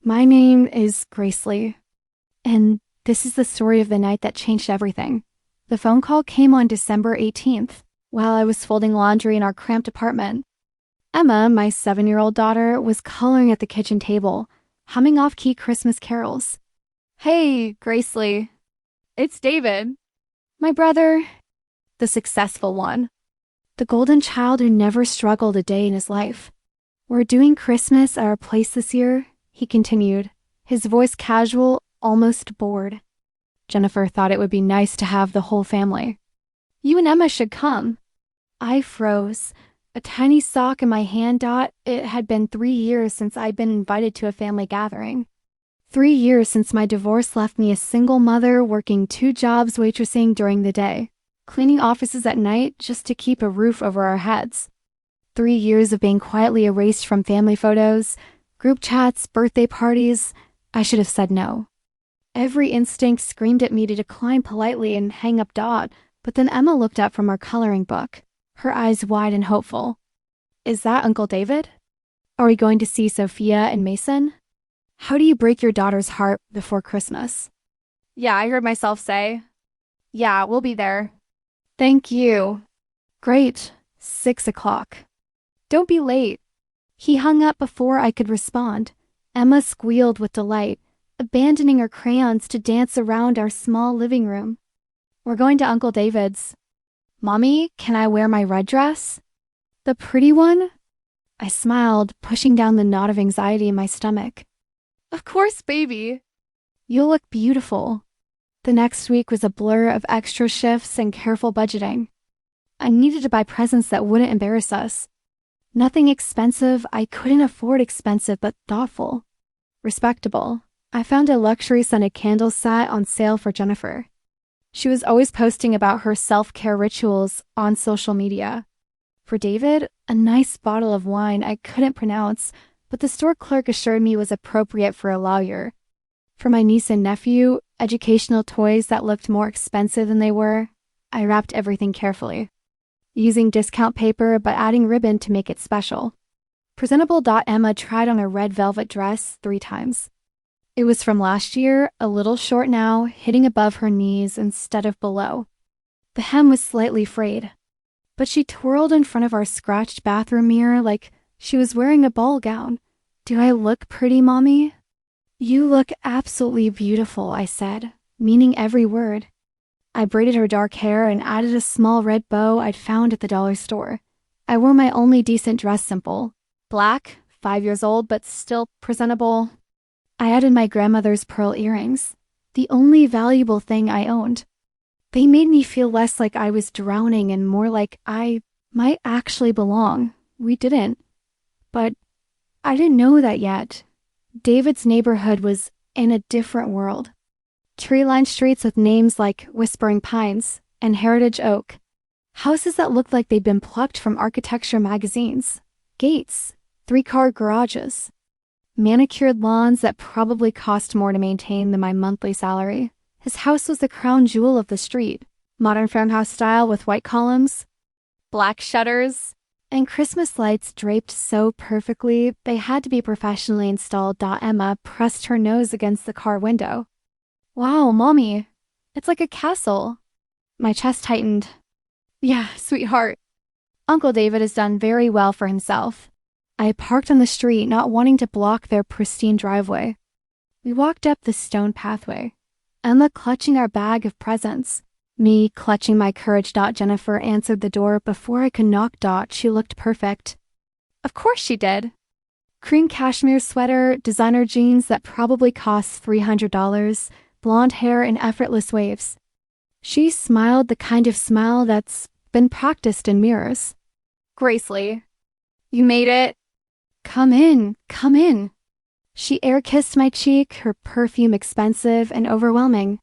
My name is Grace Lee, and this is the story of the night that changed everything. The phone call came on December 18th, while I was folding laundry in our cramped apartment. Emma, my 7-year-old daughter, was coloring at the kitchen table, humming off-key Christmas carols. "Hey, Grace Lee. It's David. My brother, the successful one. The golden child who never struggled a day in his life. We're doing Christmas at our place this year," he continued, his voice casual, almost bored. "Jennifer thought it would be nice to have the whole family. You and Emma should come." I froze, a tiny sock in my hand. It had been 3 years since I'd been invited to a family gathering. 3 years since my divorce left me a single mother working 2 jobs waitressing during the day, cleaning offices at night just to keep a roof over our heads. 3 years of being quietly erased from family photos, group chats, birthday parties. I should have said no. Every instinct screamed at me to decline politely and hang up. But then Emma looked up from our coloring book, her eyes wide and hopeful. "Is that Uncle David? Are we going to see Sophia and Mason? How do you break your daughter's heart before Christmas?" "Yeah," I heard myself say. "Yeah, we'll be there." "Thank you." "Great. 6 o'clock. Don't be late." He hung up before I could respond. Emma squealed with delight, abandoning her crayons to dance around our small living room. "We're going to Uncle David's." "Mommy, can I wear my red dress? The pretty one?" I smiled, pushing down the knot of anxiety in my stomach. "Of course, baby. You'll look beautiful." The next week was a blur of extra shifts and careful budgeting. I needed to buy presents that wouldn't embarrass us. Nothing expensive. I couldn't afford expensive, but thoughtful. Respectable. I found a luxury scented candle set on sale for Jennifer. She was always posting about her self-care rituals on social media. For David, a nice bottle of wine I couldn't pronounce, but the store clerk assured me was appropriate for a lawyer. For my niece and nephew, educational toys that looked more expensive than they were. I wrapped everything carefully, using discount paper but adding ribbon to make it special. Presentable. Emma tried on a red velvet dress 3 times. It was from last year, a little short now, hitting above her knees instead of below. The hem was slightly frayed, but she twirled in front of our scratched bathroom mirror like she was wearing a ball gown. "Do I look pretty, Mommy?" "You look absolutely beautiful," I said, meaning every word. I braided her dark hair and added a small red bow I'd found at the dollar store. I wore my only decent dress simple. Black, 5 years old, but still presentable. I added my grandmother's pearl earrings, the only valuable thing I owned. They made me feel less like I was drowning and more like I might actually belong. We didn't. But I didn't know that yet. David's neighborhood was in a different world. Tree-lined streets with names like Whispering Pines and Heritage Oak. Houses that looked like they'd been plucked from architecture magazines. Gates. 3-car garages. Manicured lawns that probably cost more to maintain than my monthly salary. His house was the crown jewel of the street. Modern farmhouse style with white columns, black shutters, and Christmas lights draped so perfectly they had to be professionally installed. Emma pressed her nose against the car window. "Wow, Mommy, it's like a castle." My chest tightened. "Yeah, sweetheart. Uncle David has done very well for himself." I parked on the street, not wanting to block their pristine driveway. We walked up the stone pathway, Emma clutching our bag of presents. Me clutching my courage. Jennifer answered the door before I could knock. She looked perfect. Of course she did. Cream cashmere sweater, designer jeans that probably cost $300, blonde hair in effortless waves. She smiled the kind of smile that's been practiced in mirrors. "Grace Lee, you made it. Come in, come in." She air-kissed my cheek, her perfume expensive and overwhelming.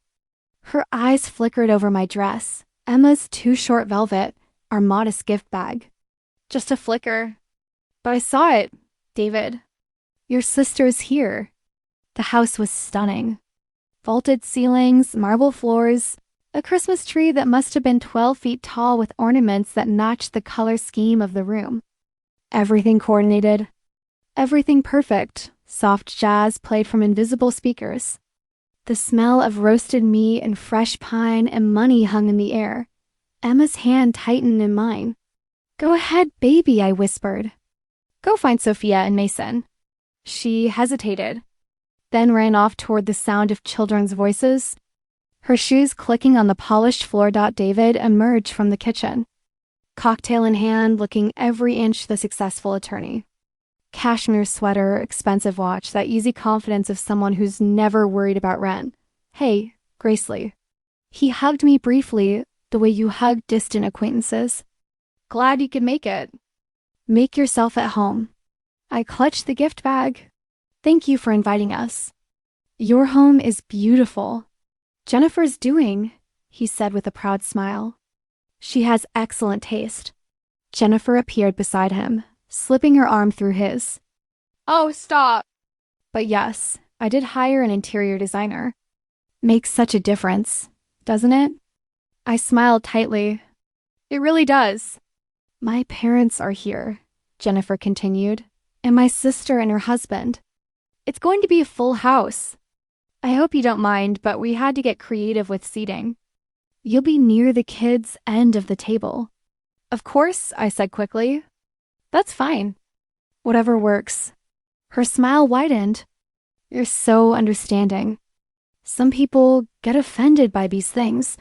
Her eyes flickered over my dress, Emma's too short velvet, our modest gift bag. Just a flicker. But I saw it, David. Your sister's here. The house was stunning. Vaulted ceilings, marble floors, a Christmas tree that must have been 12 feet tall with ornaments that matched the color scheme of the room. Everything coordinated. Everything perfect, Soft jazz played from invisible speakers. The smell of roasted meat and fresh pine and money hung in the air. Emma's hand tightened in mine. "Go ahead, baby," I whispered. "Go find Sophia and Mason." She hesitated, then ran off toward the sound of children's voices. Her shoes clicking on the polished floor. David emerged from the kitchen, cocktail in hand, looking every inch the successful attorney. Cashmere sweater, expensive watch, that easy confidence of someone who's never worried about rent. "Hey, Gracely." He hugged me briefly, the way you hug distant acquaintances. "Glad you could make it. Make yourself at home." I clutched the gift bag. "Thank you for inviting us. Your home is beautiful." "Jennifer's doing," he said with a proud smile. "She has excellent taste." Jennifer appeared beside him, slipping her arm through his. "Oh, stop." "But yes, I did hire an interior designer. Makes such a difference, doesn't it?" I smiled tightly. "It really does." "My parents are here," Jennifer continued, "and my sister and her husband. It's going to be a full house. I hope you don't mind, but we had to get creative with seating. You'll be near the kids' end of the table." "Of course," I said quickly. "That's fine. Whatever works." Her smile widened. "You're so understanding. Some people get offended by these things."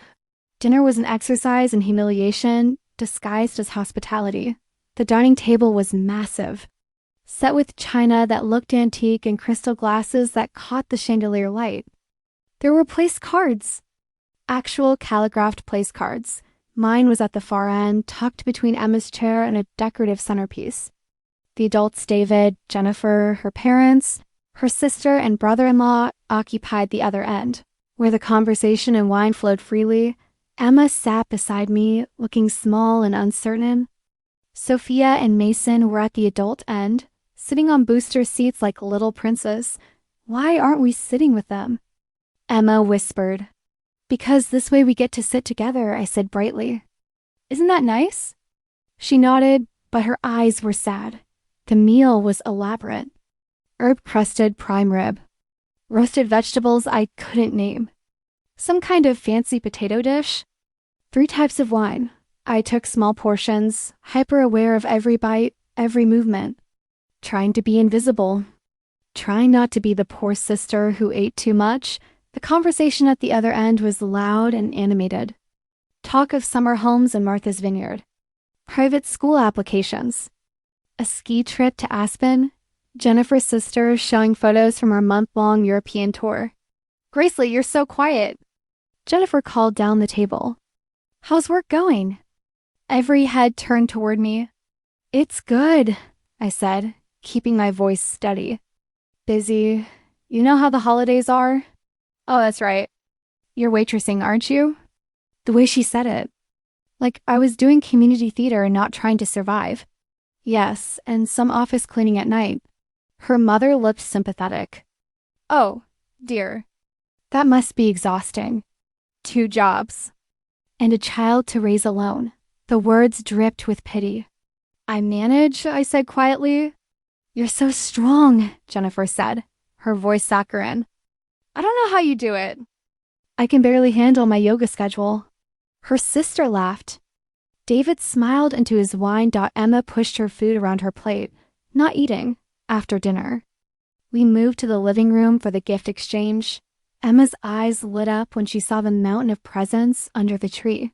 Dinner was an exercise in humiliation disguised as hospitality. The dining table was massive, set with china that looked antique and crystal glasses that caught the chandelier light. There were place cards. Actual calligraphed place cards. Mine was at the far end, tucked between Emma's chair and a decorative centerpiece. The adults, David, Jennifer, her parents, her sister, and brother-in-law, occupied the other end, where the conversation and wine flowed freely. Emma sat beside me, looking small and uncertain. Sophia and Mason were at the adult end, sitting on booster seats like little princes. Why aren't we sitting with them? Emma whispered. "Because this way we get to sit together," I said brightly. "Isn't that nice?" She nodded, but her eyes were sad. The meal was elaborate. Herb-crusted prime rib. Roasted vegetables I couldn't name. Some kind of fancy potato dish. 3 types of wine. I took small portions, hyper-aware of every bite, every movement. Trying to be invisible. Trying not to be the poor sister who ate too much. The conversation at the other end was loud and animated. Talk of summer homes in Martha's Vineyard. Private school applications. A ski trip to Aspen. Jennifer's sister showing photos from our month-long European tour. "Gracely, you're so quiet." Jennifer called down the table. "How's work going?" Every head turned toward me. "It's good," I said, keeping my voice steady. "Busy. You know how the holidays are?" "Oh, that's right. You're waitressing, aren't you?" The way she said it. Like I was doing community theater and not trying to survive. "Yes, and some office cleaning at night." Her mother looked sympathetic. "Oh, dear. That must be exhausting. 2 jobs. And a child to raise alone." The words dripped with pity. "I manage," I said quietly. "You're so strong," Jennifer said, her voice saccharine. "I don't know how you do it." "I can barely handle my yoga schedule." Her sister laughed. David smiled into his wine. Emma pushed her food around her plate, not eating, after dinner. We moved to the living room for the gift exchange. Emma's eyes lit up when she saw the mountain of presents under the tree.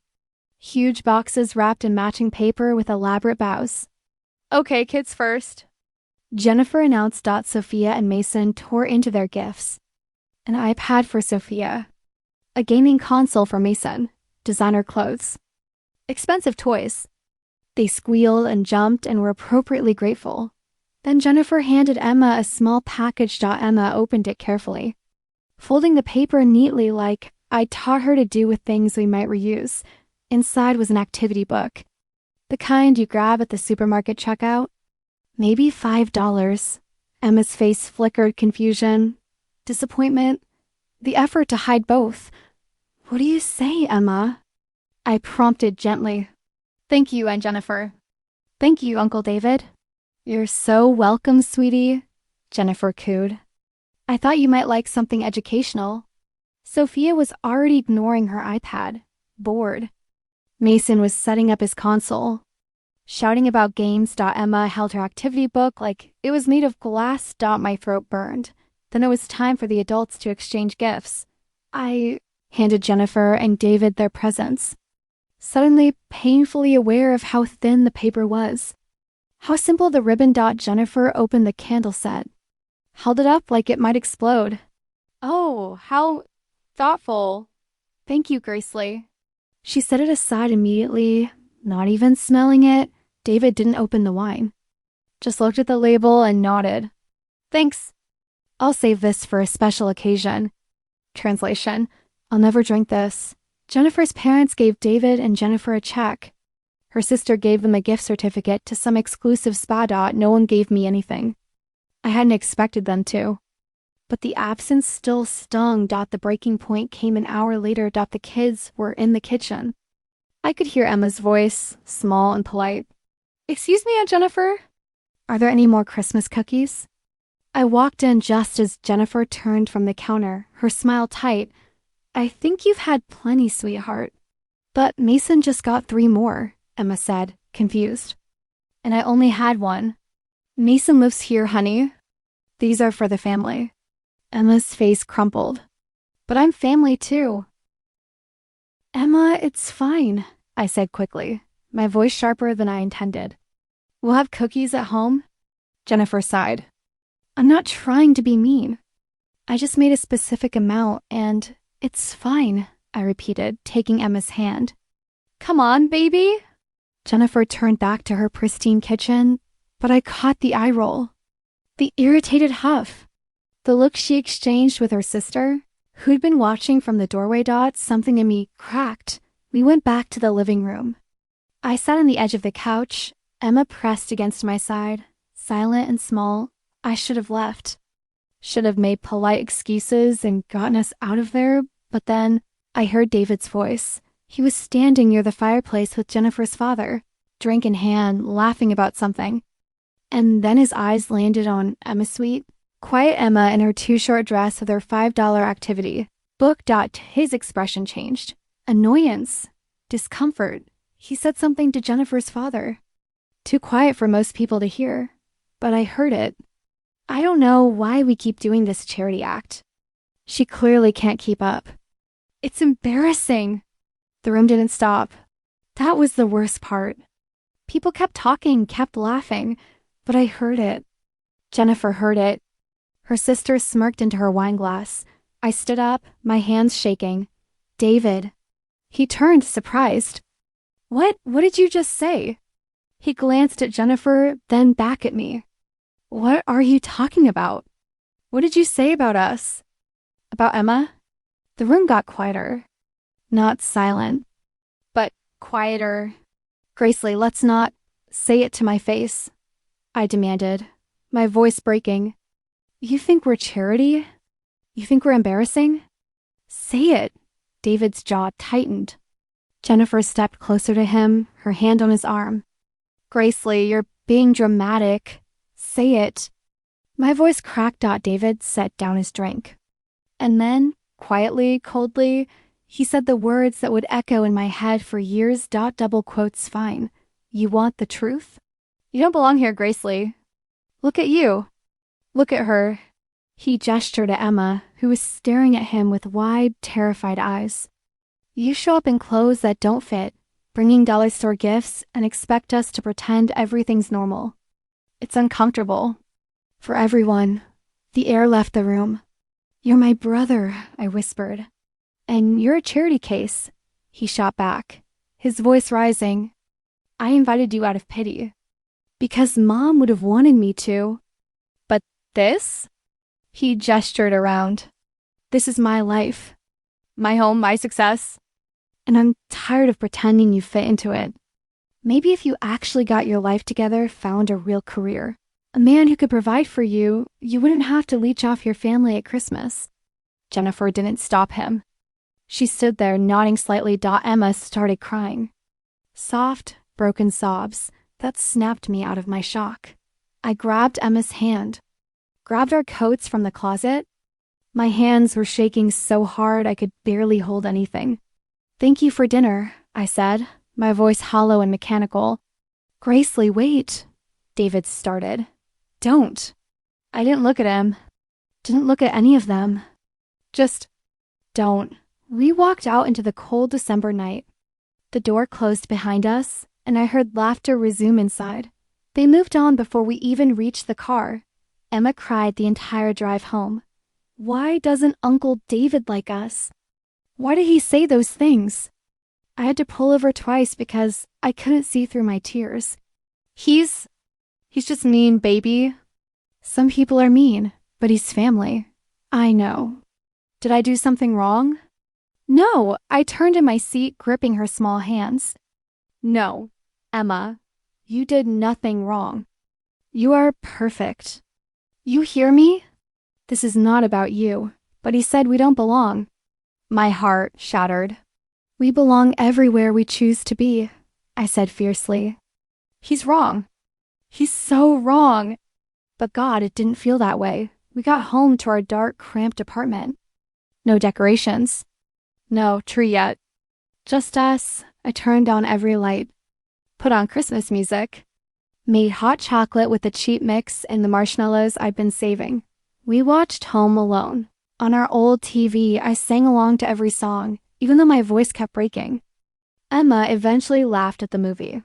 Huge boxes wrapped in matching paper with elaborate bows. "Okay, kids first." Jennifer announced. Sophia and Mason tore into their gifts. An iPad for Sophia. A gaming console for Mason. Designer clothes. Expensive toys. They squealed and jumped and were appropriately grateful. Then Jennifer handed Emma a small package. Emma opened it carefully, folding the paper neatly like I taught her to do with things we might reuse. Inside was an activity book. The kind you grab at the supermarket checkout. Maybe $5. Emma's face flickered confusion, disappointment, the effort to hide both. "What do you say, Emma?" I prompted gently. "Thank you, Aunt Jennifer." "Thank you, Uncle David." "You're so welcome, sweetie." Jennifer cooed. I thought you might like something educational. Sophia was already ignoring her iPad, bored. Mason was setting up his console, shouting about games. Emma held her activity book like it was made of glass. My throat burned. Then it was time for the adults to exchange gifts. I handed Jennifer and David their presents, suddenly painfully aware of how thin the paper was. How simple the ribbon. Jennifer opened the candle set, held it up like it might explode. Oh, how thoughtful. Thank you, Gracely. She set it aside immediately, not even smelling it. David didn't open the wine, just looked at the label and nodded. Thanks. I'll save this for a special occasion. Translation: I'll never drink this. Jennifer's parents gave David and Jennifer a check. Her sister gave them a gift certificate to some exclusive spa. No one gave me anything. I hadn't expected them to. But the absence still stung. The breaking point came an hour later. The kids were in the kitchen. I could hear Emma's voice, small and polite. Excuse me, Aunt Jennifer? Are there any more Christmas cookies? I walked in just as Jennifer turned from the counter, her smile tight. I think you've had plenty, sweetheart. But Mason just got 3 more, Emma said, confused. And I only had 1. Mason lives here, honey. These are for the family. Emma's face crumpled. But I'm family too. Emma, it's fine, I said quickly, my voice sharper than I intended. We'll have cookies at home? Jennifer sighed. I'm not trying to be mean. I just made a specific amount and it's fine, I repeated, taking Emma's hand. Come on, baby. Jennifer turned back to her pristine kitchen, but I caught the eye roll. The irritated huff. The look she exchanged with her sister, who'd been watching from the doorway. Something in me cracked. We went back to the living room. I sat on the edge of the couch, Emma pressed against my side, silent and small. I should have left. Should have made polite excuses and gotten us out of there, but then I heard David's voice. He was standing near the fireplace with Jennifer's father, drink in hand, laughing about something. And then his eyes landed on Emma's suite. Quiet Emma in her too-short dress with her $5 activity book. His expression changed. Annoyance. Discomfort. He said something to Jennifer's father. Too quiet for most people to hear, but I heard it. I don't know why we keep doing this charity act. She clearly can't keep up. It's embarrassing. The room didn't stop. That was the worst part. People kept talking, kept laughing, but I heard it. Jennifer heard it. Her sister smirked into her wine glass. I stood up, my hands shaking. David. He turned, surprised. What did you just say? He glanced at Jennifer, then back at me. What are you talking about? What did you say about us? About Emma? The room got quieter. Not silent, but quieter. Gracely, let's not say it to my face, I demanded, my voice breaking. You think we're charity? You think we're embarrassing? Say it. David's jaw tightened. Jennifer stepped closer to him, her hand on his arm. Gracely, you're being dramatic. Say it. My voice cracked. David set down his drink. And then, quietly, coldly, he said the words that would echo in my head for years. Double quotes fine. You want the truth? You don't belong here, Gracely. Look at you. Look at her. He gestured at Emma, who was staring at him with wide, terrified eyes. You show up in clothes that don't fit, bringing dollar store gifts, and expect us to pretend everything's normal. It's uncomfortable. For everyone. The air left the room. You're my brother, I whispered. And you're a charity case, he shot back, his voice rising. I invited you out of pity. Because Mom would have wanted me to. But this? He gestured around. This is my life. My home, my success. And I'm tired of pretending you fit into it. Maybe if you actually got your life together, found a real career, a man who could provide for you, you wouldn't have to leech off your family at Christmas. Jennifer didn't stop him. She stood there, nodding slightly. Emma started crying. Soft, broken sobs that snapped me out of my shock. I grabbed Emma's hand. grabbed our coats from the closet. My hands were shaking so hard I could barely hold anything. "Thank you for dinner," I said, my voice hollow and mechanical. "Gracely, wait," David started. "Don't." I didn't look at him. Didn't look at any of them. Just, don't. We walked out into the cold December night. The door closed behind us, and I heard laughter resume inside. They moved on before we even reached the car. Emma cried the entire drive home. Why doesn't Uncle David like us? Why did he say those things? I had to pull over twice because I couldn't see through my tears. He's just mean, baby. Some people are mean, but he's family. I know. Did I do something wrong? No, I turned in my seat, gripping her small hands. No, Emma, you did nothing wrong. You are perfect. You hear me? This is not about you, but he said we don't belong. My heart shattered. We belong everywhere we choose to be, I said fiercely. He's wrong. He's so wrong. But God, it didn't feel that way. We got home to our dark, cramped apartment. No decorations. No tree yet. Just us. I turned on every light. Put on Christmas music. Made hot chocolate with the cheap mix and the marshmallows I'd been saving. We watched Home Alone. On our old TV, I sang along to every song, even though my voice kept breaking. Emma eventually laughed at the movie.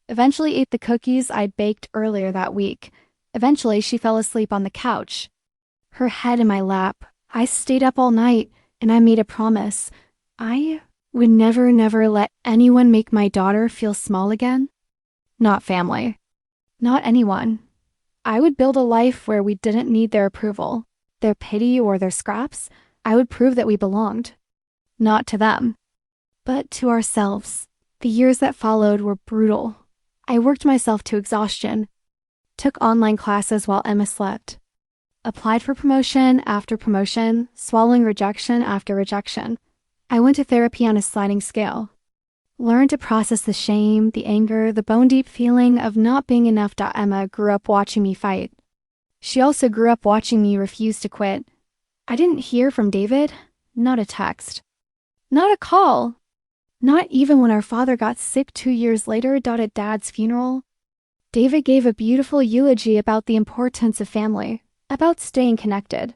Eventually ate the cookies I'd baked earlier that week. Eventually, she fell asleep on the couch. Her head in my lap. I stayed up all night, and I made a promise. I would never let anyone make my daughter feel small again. Not family. Not anyone. I would build a life where we didn't need their approval, their pity, or their scraps. I would prove that we belonged. Not to them, but to ourselves. The years that followed were brutal. I worked myself to exhaustion, took online classes while Emma slept, applied for promotion after promotion, swallowing rejection after rejection. I went to therapy on a sliding scale. Learned to process the shame, the anger, the bone-deep feeling of not being enough. Emma grew up watching me fight. She also grew up watching me refuse to quit. I didn't hear from David. Not a text. Not a call. Not even when our father got sick 2 years later. At Dad's funeral. David gave a beautiful eulogy about the importance of family, about staying connected,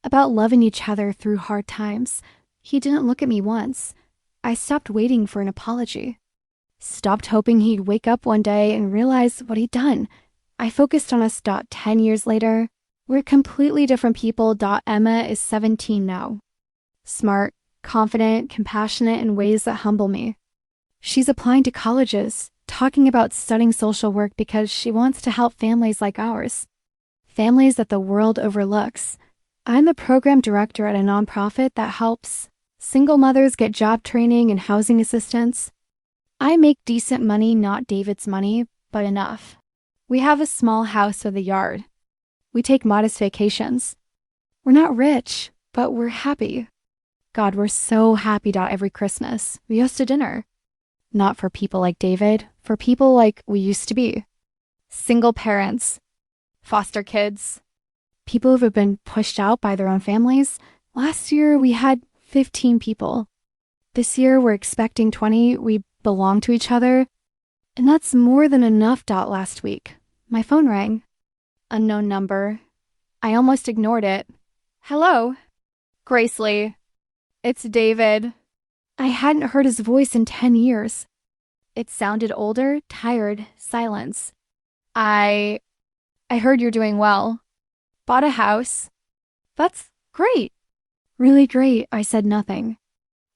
about loving each other through hard times. He didn't look at me once. I stopped waiting for an apology. Stopped hoping he'd wake up one day and realize what he'd done. I focused on us. 10 years later, we're completely different people. Emma is 17 now. Smart, confident, compassionate in ways that humble me. She's applying to colleges, talking about studying social work because she wants to help families like ours. Families that the world overlooks. I'm the program director at a nonprofit that helps single mothers get job training and housing assistance. I make decent money, not David's money, but enough. We have a small house with a yard. We take modest vacations. We're not rich, but we're happy. God, we're so happy. Every Christmas, we host a dinner. Not for people like David, for people like we used to be. Single parents, foster kids, people who have been pushed out by their own families. Last year, we had 15 people. This year, we're expecting 20. We belong to each other. And that's more than enough. Last week, my phone rang. Unknown number. I almost ignored it. Hello? Gracely. It's David. I hadn't heard his voice in 10 years. It sounded older, tired, silence. I heard you're doing well. Bought a house. That's great. Really great. I said nothing.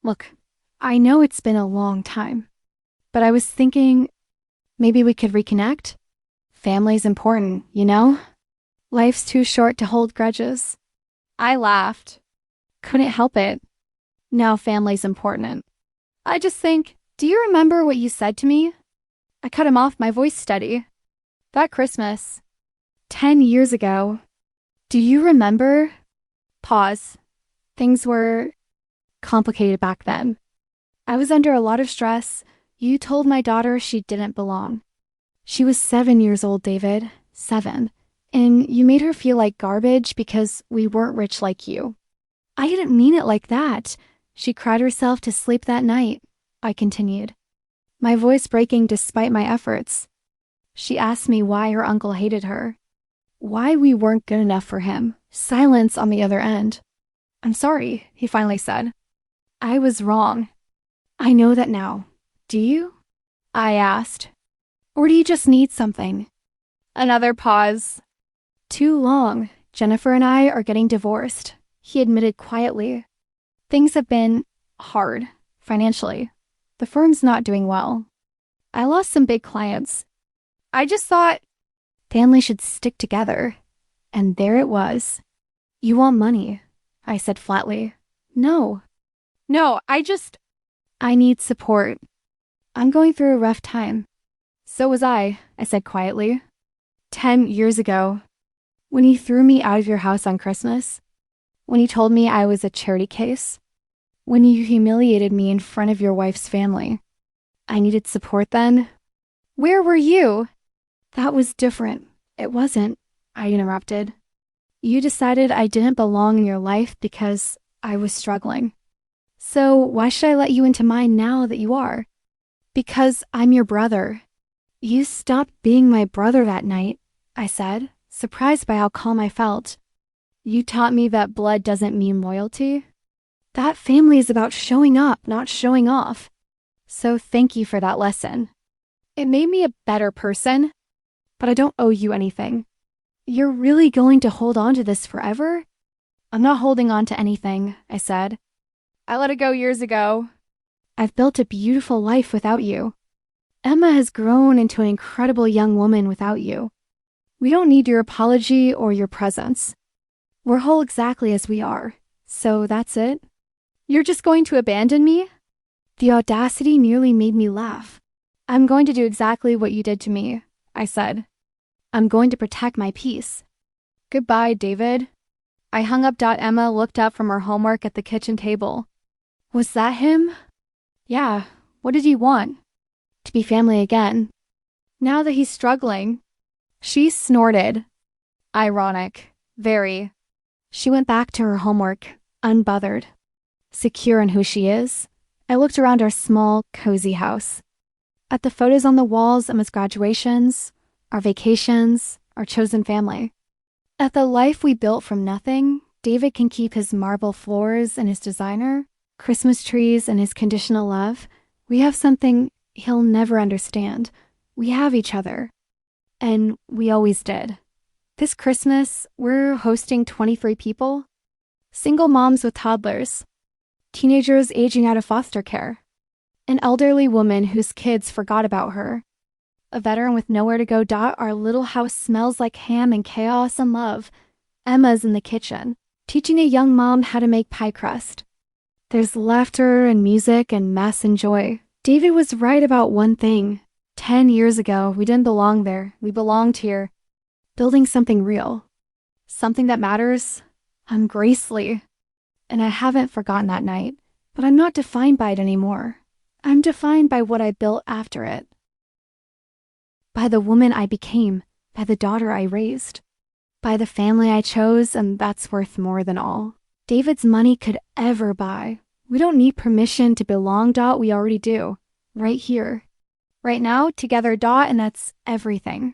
Look, I know it's been a long time, but I was thinking maybe we could reconnect. Family's important, you know? Life's too short to hold grudges. I laughed. Couldn't help it. Now family's important. I just think, do you remember what you said to me? I cut him off, my voice steady. That Christmas. 10 years ago. Do you remember? Pause. Things were complicated back then. I was under a lot of stress. You told my daughter she didn't belong. She was 7 years old, David. 7. And you made her feel like garbage because we weren't rich like you. I didn't mean it like that. She cried herself to sleep that night, I continued, my voice breaking despite my efforts. She asked me why her uncle hated her, why we weren't good enough for him. Silence on the other end. I'm sorry, he finally said. I was wrong. I know that now. Do you? I asked. Or do you just need something? Another pause. Too long. Jennifer and I are getting divorced, he admitted quietly. Things have been hard, financially. The firm's not doing well. I lost some big clients. I just thought family should stick together. And there it was. You want money, I said flatly. No. No, I need support. I'm going through a rough time. So was I said quietly. 10 years ago, when you threw me out of your house on Christmas, when you told me I was a charity case, when you humiliated me in front of your wife's family. I needed support then. Where were you? That was different. It wasn't, I interrupted. You decided I didn't belong in your life because I was struggling. So why should I let you into mine now that you are? Because I'm your brother. You stopped being my brother that night, I said, surprised by how calm I felt. You taught me that blood doesn't mean loyalty. That family is about showing up, not showing off. So thank you for that lesson. It made me a better person, but I don't owe you anything. You're really going to hold on to this forever? I'm not holding on to anything, I said. I let it go years ago. I've built a beautiful life without you. Emma has grown into an incredible young woman without you. We don't need your apology or your presence. We're whole exactly as we are. So that's it? You're just going to abandon me? The audacity nearly made me laugh. I'm going to do exactly what you did to me, I said. I'm going to protect my peace. Goodbye, David. I hung up. Emma looked up from her homework at the kitchen table. Was that him? Yeah. What did he want? To be family again. Now that he's struggling. She snorted. Ironic. Very. She went back to her homework, unbothered. Secure in who she is, I looked around our small, cozy house. At the photos on the walls, Emma's graduations, our vacations, our chosen family. At the life we built from nothing, David can keep his marble floors and his designer, Christmas trees and his conditional love. We have something he'll never understand. We have each other. And we always did. This Christmas, we're hosting 23 people. Single moms with toddlers. Teenagers aging out of foster care. An elderly woman whose kids forgot about her. A veteran with nowhere to go. Our little house smells like ham and chaos and love. Emma's in the kitchen, teaching a young mom how to make pie crust. There's laughter and music and mess and joy. David was right about one thing. 10 years ago, we didn't belong there. We belonged here. Building something real. Something that matters. I'm Gracely. And I haven't forgotten that night. But I'm not defined by it anymore. I'm defined by what I built after it. By the woman I became. By the daughter I raised. By the family I chose, and that's worth more than all David's money could ever buy. We don't need permission to belong. We already do. Right here. Right now, together. And that's everything.